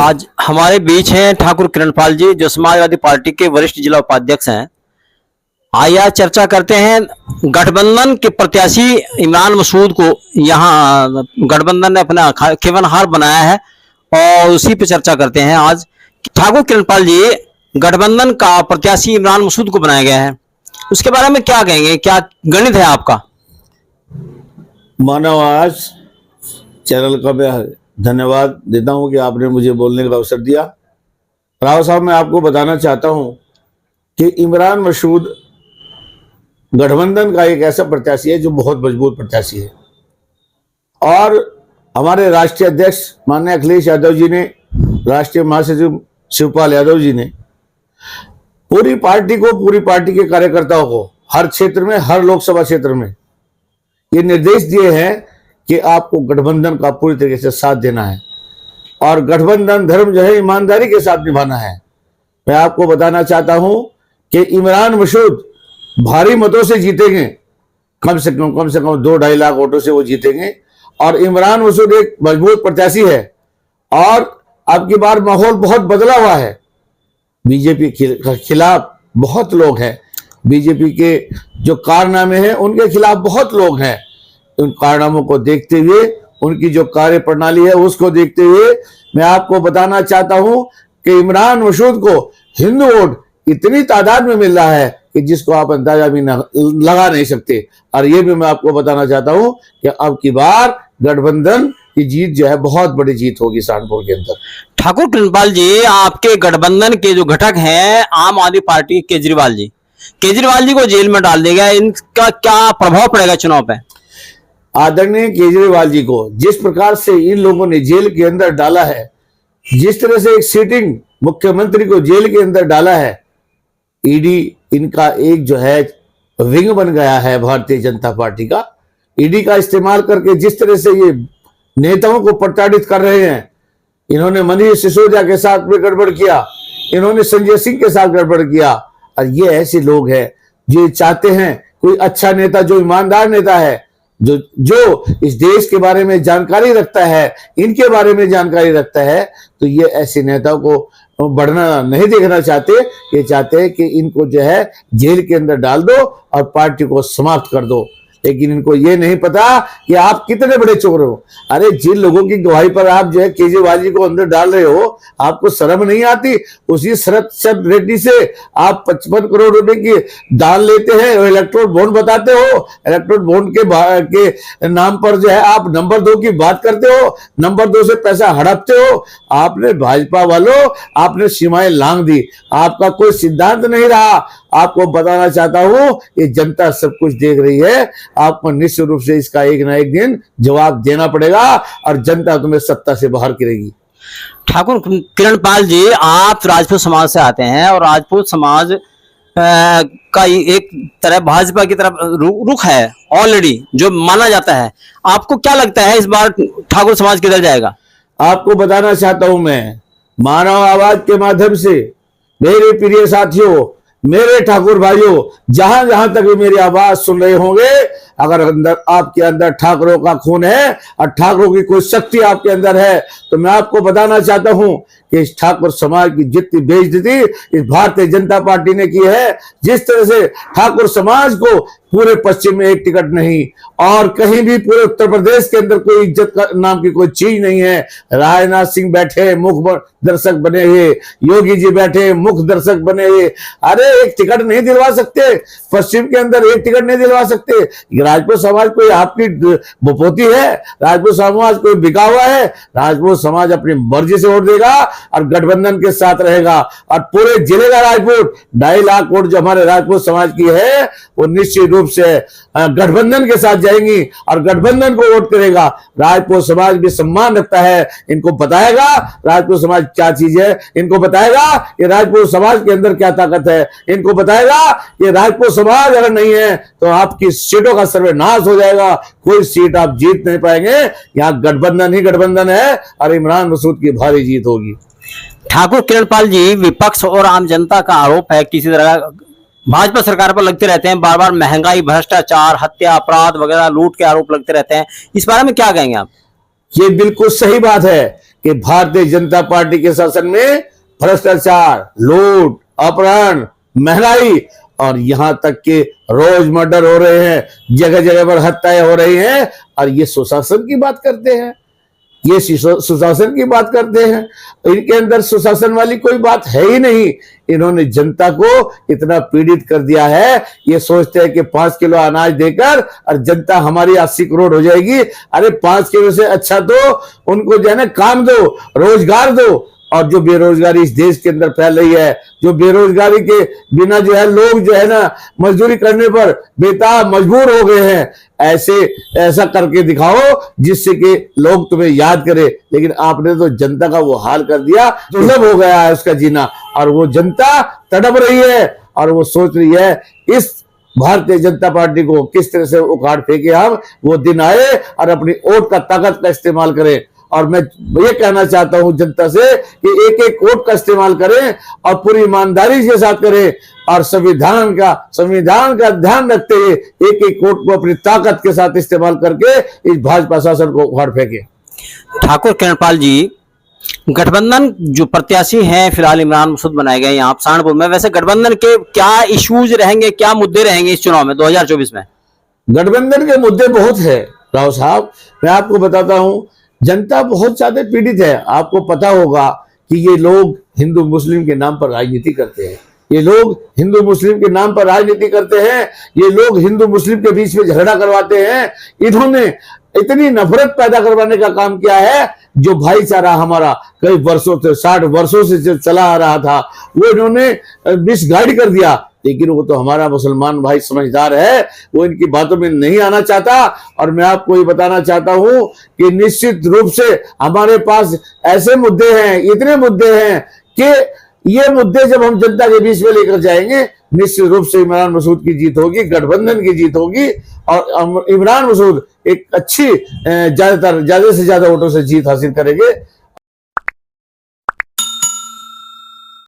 आज हमारे बीच हैं ठाकुर किरणपाल जी, जो समाजवादी पार्टी के वरिष्ठ जिला उपाध्यक्ष हैं। आइए चर्चा करते हैं गठबंधन के प्रत्याशी इमरान मसूद को। यहाँ गठबंधन ने अपना केवल हार बनाया है और उसी पे चर्चा करते हैं आज। ठाकुर किरणपाल जी, गठबंधन का प्रत्याशी इमरान मसूद को बनाया गया है, उसके बारे में क्या कहेंगे? क्या गणित है आपका? मानव आज चैनल का मैं धन्यवाद देता हूं कि आपने मुझे बोलने का अवसर दिया। राव साहब, मैं आपको बताना चाहता हूं कि इमरान मसूद गठबंधन का एक ऐसा प्रत्याशी है जो बहुत मजबूत प्रत्याशी है और हमारे राष्ट्रीय अध्यक्ष माननीय अखिलेश यादव जी ने, राष्ट्रीय महासचिव शिवपाल यादव जी ने पूरी पार्टी के कार्यकर्ताओं को हर क्षेत्र में, हर लोकसभा क्षेत्र में ये निर्देश दिए हैं कि आपको गठबंधन का पूरी तरीके से साथ देना है और गठबंधन धर्म जो है ईमानदारी के साथ निभाना है। मैं आपको बताना चाहता हूं कि इमरान मसूद भारी मतों से जीतेंगे, कम से कम 2-2.5 लाख वोटों से वो जीतेंगे और इमरान मसूद एक मजबूत प्रत्याशी है और अब की बार माहौल बहुत बदला हुआ है। बीजेपी के खिलाफ बहुत लोग हैं, बीजेपी के जो कारनामे हैं उनके खिलाफ बहुत लोग हैं। उन कारनामों को देखते हुए, उनकी जो कार्य प्रणाली है उसको देखते हुए मैं आपको बताना चाहता हूं कि इमरान मसूद को हिंदू वोट इतनी तादाद में मिल रहा है कि जिसको आप अंदाजा भी लगा नहीं सकते। और ये भी मैं आपको बताना चाहता हूं कि अब की बार गठबंधन की जीत जो है बहुत बड़ी जीत होगी सहारनपुर के अंदर। ठाकुर किरणपाल जी, आपके गठबंधन के जो घटक हैं आम आदमी पार्टी केजरीवाल जी को जेल में डाल दिया गया, इनका क्या प्रभाव पड़ेगा चुनाव पे? आदरणीय केजरीवाल जी को जिस प्रकार से इन लोगों ने जेल के अंदर डाला है, जिस तरह से एक सिटिंग मुख्यमंत्री को जेल के अंदर डाला है, ईडी इनका एक जो है विंग बन गया है भारतीय जनता पार्टी का। ईडी का इस्तेमाल करके जिस तरह से ये नेताओं को प्रताड़ित कर रहे हैं, इन्होंने मनीष सिसोदिया के साथ में गड़बड़ किया, इन्होंने संजय सिंह के साथ गड़बड़ किया। और ये ऐसे लोग हैं जो चाहते हैं कोई अच्छा नेता, जो ईमानदार नेता है, जो इस देश के बारे में जानकारी रखता है, इनके बारे में जानकारी रखता है, तो ये ऐसे नेताओं को बढ़ना नहीं देखना चाहते। ये चाहते हैं कि इनको जो है जेल के अंदर डाल दो और पार्टी को समाप्त कर दो। लेकिन इनको ये नहीं पता कि आप कितने बड़े चोर हो। अरे जिन लोगों की गवाही पर आप जो है केजरीवाल जी को अंदर डाल रहे हो, आपको शर्म नहीं आती? उसी शरद रेड्डी से आप 55 करोड़ रुपए की दान लेते हैं, इलेक्ट्रोल बॉन्ड बताते हो, इलेक्ट्रोल बॉन्ड के नाम पर जो है आप नंबर 2 की बात करते हो, नंबर 2 से पैसा हड़पते हो। आपने भाजपा वालों, आपने सीमाएं लांघ दी, आपका कोई सिद्धांत नहीं रहा। आपको बताना चाहता हूं, ये जनता सब कुछ देख रही है, आपको निश्चित रूप से इसका एक ना एक दिन जवाब देना पड़ेगा और जनता तुम्हें सत्ता से बाहर करेगी। ठाकुर किरणपाल जी, आप राजपूत समाज से आते हैं और राजपूत समाज का एक तरह भाजपा की तरफ रुख है ऑलरेडी, जो माना जाता है। आपको क्या लगता है इस बार ठाकुर समाज किधर जाएगा? आपको बताना चाहता हूं मैं, मानव आवाज के माध्यम से, मेरे प्रिय साथियों, मेरे ठाकुर भाइयों, जहां जहां तक भी मेरी आवाज सुन रहे होंगे, अगर आपके अंदर ठाकुरों का खून है और ठाकुरों की कोई शक्ति आपके अंदर है, तो मैं आपको बताना चाहता हूं कि इस ठाकुर समाज की जितनी बेइज्जती इस भारतीय जनता पार्टी ने की है, जिस तरह से ठाकुर समाज को पूरे पश्चिम में एक टिकट नहीं और कहीं भी पूरे उत्तर प्रदेश के अंदर कोई इज्जत का नाम की कोई चीज नहीं है। राजनाथ सिंह बैठे मुख दर्शक बने हुए, योगी जी बैठे मुख दर्शक बने हुए। अरे एक टिकट नहीं दिलवा सकते पश्चिम के अंदर, एक टिकट नहीं दिलवा सकते। राजपूत समाज कोई आपकी बपोती है? राजपूत समाज कोई बिका हुआ है? राजपूत समाज अपनी मर्जी से वोट देगा और गठबंधन के साथ रहेगा और पूरे जिले का राजपूत 2.5 लाख वोट जो हमारे राजपूत समाज की है, वो निश्चित रूप से गठबंधन के साथ जाएंगी और गठबंधन को वोट करेगा। राजपूत समाज भी सम्मान रखता है, इनको बताएगा राजपूत समाज क्या चीज है, इनको बताएगा कि राजपूत समाज के अंदर क्या ताकत है, इनको बताएगा कि राजपूत समाज अगर नहीं है तो आपकी सीटों का सर्वनाश हो जाएगा, कोई सीट आप जीत नहीं पाएंगे। यहाँ गठबंधन ही गठबंधन है और इमरान मसूद की भारी जीत होगी। ठाकुर किरणपाल जी, विपक्ष और आम जनता का आरोप है किसी तरह भाजपा सरकार पर लगते रहते हैं, बार बार महंगाई, भ्रष्टाचार, हत्या, अपराध वगैरह, लूट के आरोप लगते रहते हैं। इस बारे में क्या कहेंगे आप? ये बिल्कुल सही बात है कि भारतीय जनता पार्टी के शासन में भ्रष्टाचार, लूट, अपहरण, महंगाई और यहां तक कि रोज मर्डर हो रहे हैं, जगह जगह पर हत्याएं हो रही हैं, और ये सुशासन की बात करते हैं, ये सुशासन की बात करते हैं। इनके अंदर सुशासन वाली कोई बात है ही नहीं। इन्होंने जनता को इतना पीड़ित कर दिया है, ये सोचते हैं कि 5 किलो अनाज देकर और जनता हमारी 80 करोड़ हो जाएगी। अरे 5 किलो से अच्छा तो उनको जो है ना काम दो, रोजगार दो। और जो बेरोजगारी इस देश के अंदर फैल रही है, जो बेरोजगारी के बिना जो है लोग जो है ना मजदूरी करने पर बेताब मजबूर हो गए हैं, ऐसा करके दिखाओ जिससे कि लोग तुम्हें याद करें। लेकिन आपने तो जनता का वो हाल कर दिया, दुर्लभ हो गया है उसका जीना, और वो जनता तड़प रही है और वो सोच रही है इस भारतीय जनता पार्टी को किस तरह से उखाड़ फेंके हम, वो दिन आए और अपनी वोट का ताकत का इस्तेमाल करें। और मैं ये कहना चाहता हूं जनता से कि एक एक वोट का इस्तेमाल करें और पूरी ईमानदारी के साथ करें, और संविधान का ध्यान रखते हुए एक एक वोट को अपनी ताकत के साथ इस्तेमाल करके इस भाजपा शासन को उखाड़ फेंके। ठाकुर किरणपाल जी, गठबंधन जो प्रत्याशी हैं फिलहाल इमरान मसूद बनाए गए यहाँ सहारनपुर में, वैसे गठबंधन के क्या इश्यूज रहेंगे, क्या मुद्दे रहेंगे इस चुनाव में 2024 में? गठबंधन के मुद्दे बहुत है राव साहब, मैं आपको बताता हूं। जनता बहुत ज्यादा पीड़ित है। आपको पता होगा कि ये लोग हिंदू मुस्लिम के नाम पर राजनीति करते हैं, ये लोग हिंदू मुस्लिम के नाम पर राजनीति करते हैं, ये लोग हिंदू मुस्लिम के बीच में झगड़ा करवाते हैं। इन्होंने इतनी नफरत पैदा करवाने का काम किया है, जो भाईचारा हमारा कई वर्षों से 60 वर्षों से जो चला आ रहा था, वो इन्होंने मिसगाइड कर दिया। लेकिन वो तो हमारा मुसलमान भाई समझदार है, वो इनकी बातों में नहीं आना चाहता। और मैं आपको ये बताना चाहता हूं कि निश्चित रूप से हमारे पास ऐसे मुद्दे हैं, इतने मुद्दे हैं कि ये मुद्दे जब हम जनता के बीच में लेकर जाएंगे, निश्चित रूप से इमरान मसूद की जीत होगी, गठबंधन की जीत होगी, और इमरान मसूद एक अच्छी ज्यादा से ज्यादा वोटों से जीत हासिल करेंगे।